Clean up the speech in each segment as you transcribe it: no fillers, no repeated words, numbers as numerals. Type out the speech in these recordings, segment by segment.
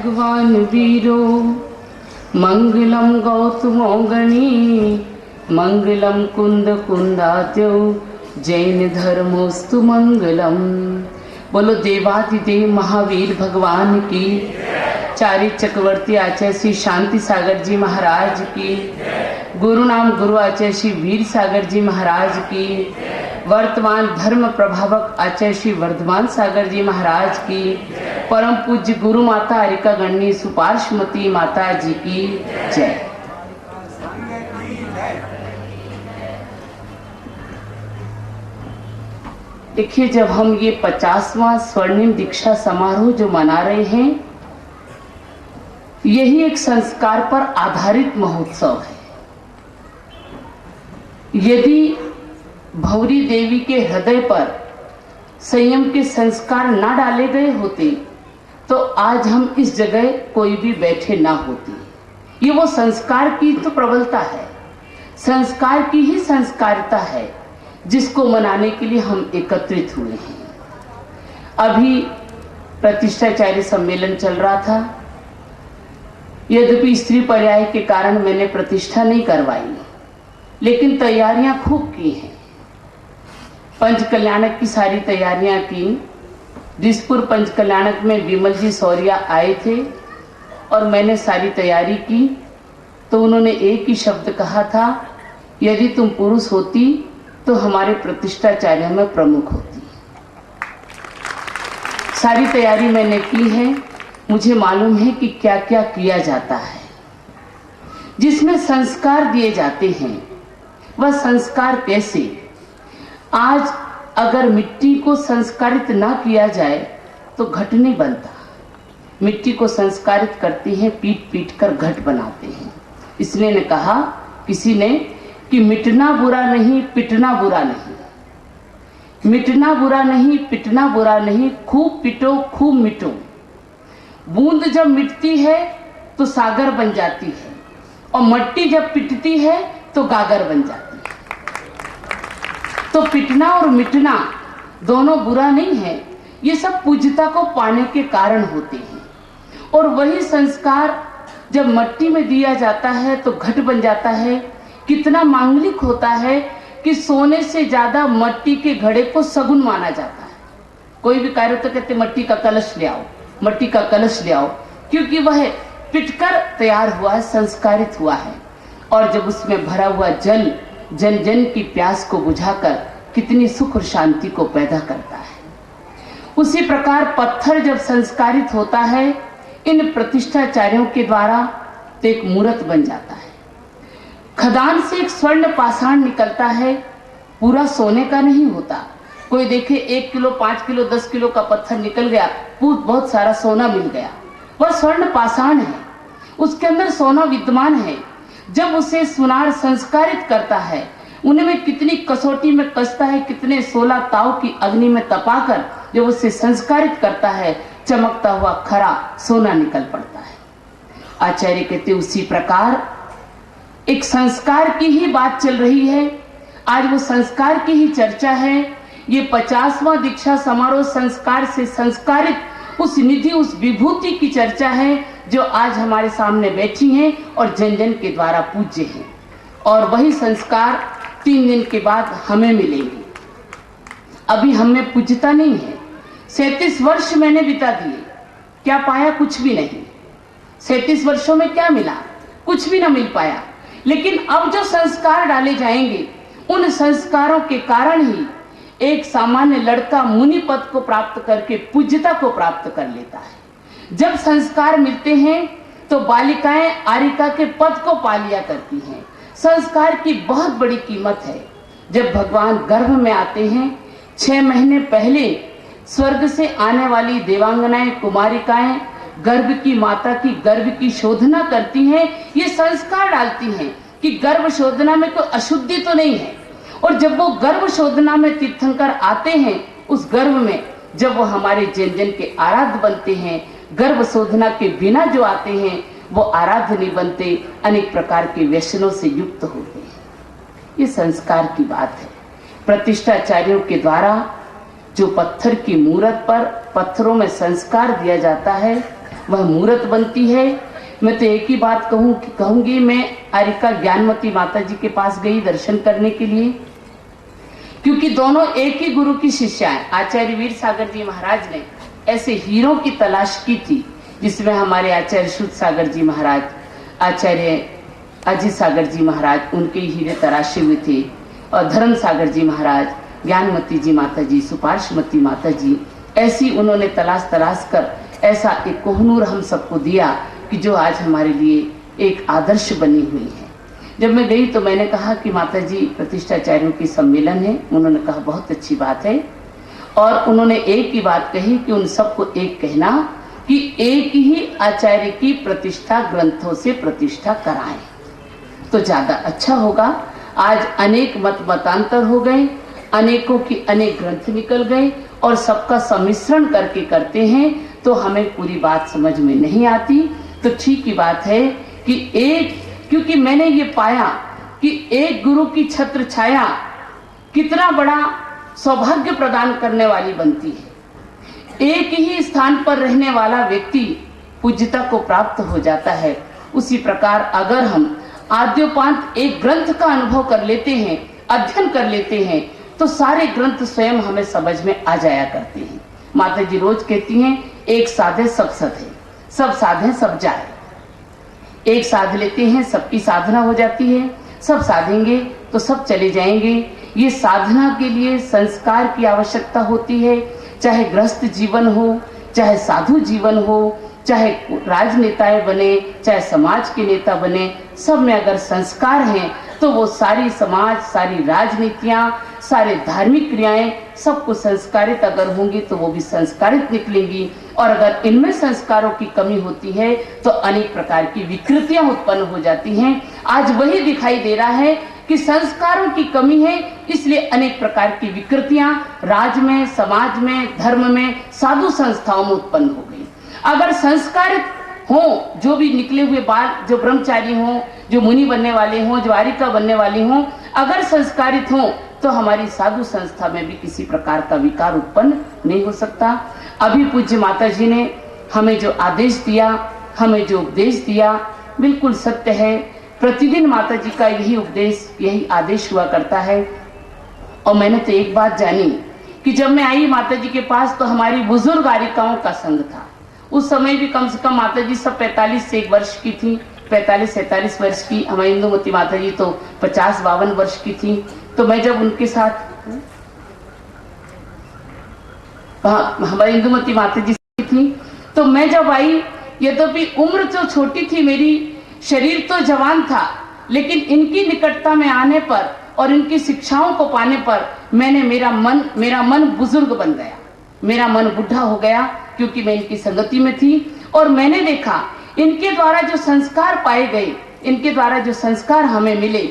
भगवान वीरो मंगलम गौतमोगणी मंगलम कुंद कुंदात्यो जैन धर्मोस्तु मंगलम। बोलो देवादिदेव महावीर भगवान की, चारी चक्रवर्ती आचार्य श्री शांति सागर जी महाराज की, गुरु नाम गुरु आचार्य श्री वीर सागर जी महाराज की, वर्तमान धर्म प्रभावक आचार्य श्री वर्धमान सागर जी महाराज की, परम पूज्य गुरु माता हरिका गणनी सुपार्श्वमती माता जी की जय। देखिए, जब हम ये 50वां स्वर्णिम दीक्षा समारोह जो मना रहे हैं, यही एक संस्कार पर आधारित महोत्सव है। यदि भौरी देवी के हृदय पर संयम के संस्कार ना डाले गए होते तो आज हम इस जगह कोई भी बैठे ना होते। ये वो संस्कार की तो प्रबलता है, संस्कार की ही संस्कारिता है जिसको मनाने के लिए हम एकत्रित हुए हैं। अभी प्रतिष्ठाचार्य सम्मेलन चल रहा था। यद्यपि स्त्री पर्याय के कारण मैंने प्रतिष्ठा नहीं करवाई, लेकिन तैयारियां खूब की हैं। पंच कल्याणक की सारी तैयारियां की। दिसपुर पंच कल्याणक में विमल जी सौरिया आए थे और मैंने सारी तैयारी की, तो उन्होंने एक ही शब्द कहा था, यदि तुम पुरुष होती तो हमारे प्रतिष्ठाचार्य में प्रमुख होती। सारी तैयारी मैंने की है। मुझे मालूम है कि क्या क्या किया जाता है। जिसमें संस्कार दिए जाते हैं, वह संस्कार कैसे। आज अगर मिट्टी को संस्कारित ना किया जाए तो घट नहीं बनता। मिट्टी को संस्कारित करते हैं, पीट पीट कर घट बनाते हैं। इसलिए ने कहा किसी ने कि मिटना बुरा नहीं, पिटना बुरा नहीं। मिटना बुरा नहीं, पिटना बुरा नहीं, खूब पिटो खूब मिटो। बूंद जब मिटती है तो सागर बन जाती है, और मट्टी जब पिटती है तो गागर बन जाती है। तो पिटना और मिटना दोनों बुरा नहीं है। ये सब पूज्यता को पाने के कारण होते हैं। और वही संस्कार जब मट्टी में दिया जाता है तो घट बन जाता है। कितना मांगलिक होता है कि सोने से ज्यादा मट्टी के घड़े को सगुन माना जाता है। कोई भी कार्य तो कहते मट्टी का कलश ले आओ, मट्टी का कलश ले आओ, क्योंकि वह पिटकर तैयार हुआ है, संस्कारित हुआ है। और जब उसमें भरा हुआ जल जन जन की प्यास को बुझाकर कितनी सुख और शांति को पैदा करता है। उसी प्रकार पत्थर जब संस्कारित होता है इन प्रतिष्ठाचार्यों के द्वारा तो एक मूर्त बन जाता है। खदान से एक स्वर्ण पाषाण निकलता है, पूरा सोने का नहीं होता। कोई देखे 1 किलो 5 किलो 10 किलो का पत्थर निकल गया, बहुत सारा सोना मिल गया, वह स्वर्ण पाषाण है, उसके अंदर सोना विद्यमान है। जब उसे सुनार संस्कारित करता है, उनमें कितनी कसौटी में कसता है, कितने 16 ताव की अग्नि में तपाकर जब उसे संस्कारित करता है, चमकता हुआ खरा सोना निकल पड़ता है। आचार्य कहते उसी प्रकार एक संस्कार की ही बात चल रही है। आज वो संस्कार की ही चर्चा है। ये 50वां दीक्षा समारोह संस्कार से संस्कारित उस निधि, उस विभूति की चर्चा है जो आज हमारे सामने बैठी हैं और जन जन के द्वारा पूज्य हैं। और वही संस्कार 3 दिन के बाद हमें मिलेंगे। अभी हमें पूज्यता नहीं है। 37 वर्ष मैंने बिता दिए, क्या पाया? कुछ भी नहीं। 37 वर्षों में क्या मिला? कुछ भी ना मिल पाया। लेकिन अब जो संस्कार डाले जाएंगे, उन संस्कारों के कारण ही एक सामान्य लड़का मुनि पद को प्राप्त करके पूज्यता को प्राप्त कर लेता है। जब संस्कार मिलते हैं तो बालिकाएं आरिका के पद को पा लिया करती हैं। संस्कार की बहुत बड़ी कीमत है। जब भगवान गर्भ में आते हैं, 6 महीने पहले स्वर्ग से आने वाली देवांगनाएं कुमारिकाएं गर्भ की माता की गर्भ की शोधना करती हैं। ये संस्कार डालती हैं कि गर्भ शोधना में कोई अशुद्धि तो नहीं है। और जब वो गर्भ शोधना में तीर्थंकर आते हैं, उस गर्भ में जब वो हमारे जन जन के आराध्य बनते हैं, गर्भ शोधना के बिना जो आते हैं वो आराध्य नहीं बनते, अनेक प्रकार के व्यसनों से युक्त होते हैं। ये संस्कार की बात है। प्रतिष्ठाचार्यों के द्वारा जो पत्थर की मूर्त पर पत्थरों में संस्कार दिया जाता है, वह मूर्त बनती है। मैं तो एक ही बात कहूंगी, मैं आरिका ज्ञानमती माता जी के पास गई दर्शन करने के लिए, क्योंकि दोनों एक ही गुरु की शिष्या हैं। आचार्य वीर सागर जी महाराज ने ऐसे हीरों की तलाश की थी, जिसमें हमारे आचार्य शुद्ध सागर जी महाराज, आचार्य अजित सागर जी महाराज, उनके हीरे तराशे हुए थे, और धर्म सागर जी महाराज, ज्ञानमती जी माता जी, सुपार्श्वमती माता जी, ऐसी उन्होंने तलाश कर ऐसा एक कोहनूर हम सबको दिया कि जो आज हमारे लिए एक आदर्श बनी हुई है। जब मैं गई तो मैंने कहा कि माता जी प्रतिष्ठाचार्यों की सम्मेलन है। उन्होंने कहा बहुत अच्छी बात है, और उन्होंने एक ही बात कही कि उन सबको एक कहना कि एक ही आचार्य की प्रतिष्ठा ग्रंथों से प्रतिष्ठा कराएं तो ज्यादा अच्छा होगा। आज अनेक मतांतर हो गए, अनेकों की अनेक ग्रंथ निकल गए, और सबका सम्मिश्रण करके करते हैं तो हमें पूरी बात समझ में नहीं आती। तो ठीक ही बात है कि क्योंकि मैंने ये पाया कि एक गुरु की छत्र छाया कितना बड़ा सौभाग्य प्रदान करने वाली बनती है। एक ही स्थान पर रहने वाला व्यक्ति पूज्यता को प्राप्त हो जाता है। उसी प्रकार अगर हम आद्योपांत एक ग्रंथ का अनुभव कर लेते हैं, अध्ययन कर लेते हैं, तो सारे ग्रंथ स्वयं हमें समझ में आ जाया करते हैं। माता जी रोज कहती हैं, एक साधे सब सधे, सब साधे सब जाए। एक साध लेते हैं, सबकी साधना हो जाती है, सब साधेंगे तो सब चले जाएंगे। ये साधना के लिए संस्कार की आवश्यकता होती है, चाहे गृहस्थ जीवन हो, चाहे साधु जीवन हो, चाहे राजनेताएं बने, चाहे समाज के नेता बने, सब में अगर संस्कार हैं तो वो सारी समाज, सारी राजनीतियां, सारे धार्मिक क्रियाएं सबको संस्कारित अगर होंगी तो वो भी संस्कारित निकलेंगी। और अगर इनमें संस्कारों की कमी होती है तो अनेक प्रकार की विकृतियां उत्पन्न हो जाती हैं। आज वही दिखाई दे रहा है कि संस्कारों की कमी है, इसलिए अनेक प्रकार की विकृतियां राज में, समाज में, धर्म में, साधु संस्थाओं में उत्पन्न हो गई। अगर संस्कारित हो, जो भी निकले हुए बाल, जो ब्रह्मचारी हों, जो मुनि बनने वाले हों, जो आरिका बनने वाली हों, अगर संस्कारित हों तो हमारी साधु संस्था में भी किसी प्रकार का विकार उत्पन्न नहीं हो सकता। अभी पूज्य माता जी ने हमें जो आदेश दिया, हमें जो उपदेश दिया, बिल्कुल सत्य है। प्रतिदिन माता जी का यही उपदेश, यही आदेश हुआ करता है। और मैंने तो एक बात जानी कि जब मैं आई माता जी के पास तो हमारी बुजुर्ग आरिकाओं का संघ था। उस समय भी कम से कम माता जी सब 45 से 1 वर्ष की थी, 45-47 वर्ष की। हमारी इंदुमती माता जी तो 50-52 वर्ष की थी। तो मैं जब उनके साथ, हमारी इंदुमती माता जी थी, तो मैं जब आई, यद्यपि उम्र तो छोटी थी मेरी, शरीर तो जवान था, लेकिन इनकी निकटता में आने पर और इनकी शिक्षाओं को पाने पर मेरा मन बुजुर्ग बन गया, मेरा मन बुढ़ा हो गया, क्योंकि मैं इनकी संगति में थी। और मैंने देखा इनके द्वारा जो संस्कार पाए गए, इनके द्वारा जो संस्कार हमें मिले,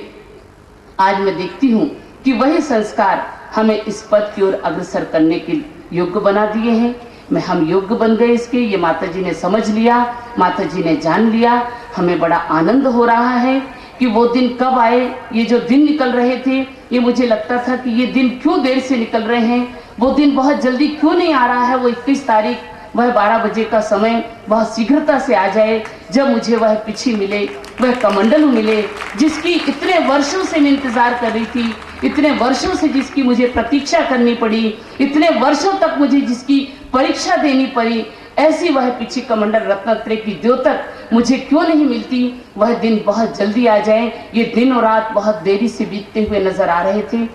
आज मैं देखती हूँ कि वही संस्कार हमें इस पद की ओर अग्रसर करने के योग्य बना दिए हैं। हम योग्य बन गए इसके, ये माता जी ने समझ लिया, माता जी ने जान लिया। हमें बड़ा आनंद हो रहा है कि वो दिन कब आए। ये जो दिन निकल रहे थे, ये मुझे लगता था कि ये दिन क्यों देर से निकल रहे हैं, वो दिन बहुत जल्दी क्यों नहीं आ रहा है। वो 21 तारीख, वह 12 बजे का समय बहुत शीघ्रता से आ जाए, जब मुझे वह पिछी मिले, वह कमंडलू मिले, जिसकी इतने वर्षों से मैं इंतजार कर रही थी, इतने वर्षों से जिसकी मुझे प्रतीक्षा करनी पड़ी, इतने वर्षों तक मुझे जिसकी परीक्षा देनी पड़ी, ऐसी वह पिछी कमंडल रत्नत्रय की द्योतक मुझे क्यों नहीं मिलती। वह दिन बहुत जल्दी आ जाए। ये दिन और रात बहुत देरी से बीतते हुए नजर आ रहे थे,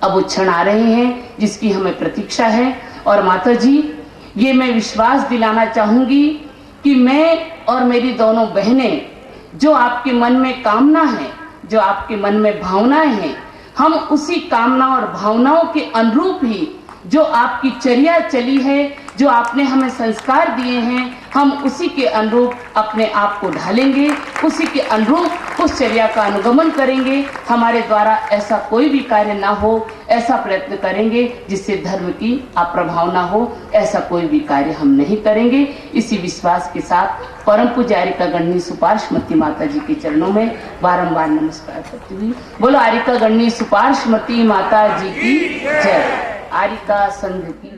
अब वो क्षण आ रहे हैं जिसकी हमें प्रतीक्षा है। और माता जी, ये मैं विश्वास दिलाना चाहूंगी कि मैं और मेरी दोनों बहनें, जो आपके मन में कामना है, जो आपके मन में भावनाएं हैं, हम उसी कामना और भावनाओं के अनुरूप ही जो आपकी चर्या चली है, जो आपने हमें संस्कार दिए हैं, हम उसी के अनुरूप अपने आप को ढालेंगे, उसी के अनुरूप उस चर्या का अनुगमन करेंगे। हमारे द्वारा ऐसा कोई भी कार्य ना हो, ऐसा प्रयत्न करेंगे जिससे धर्म की अप्रभाव ना हो, ऐसा कोई भी कार्य हम नहीं करेंगे। इसी विश्वास के साथ परम पूज्य आरिका गणनी सुपार्श्वमती माता जी के चरणों में बारंबार नमस्कार करती हुई बोलो आरिका गणनी सुपार्श्वमती माता जी की जय। आरिका संघ की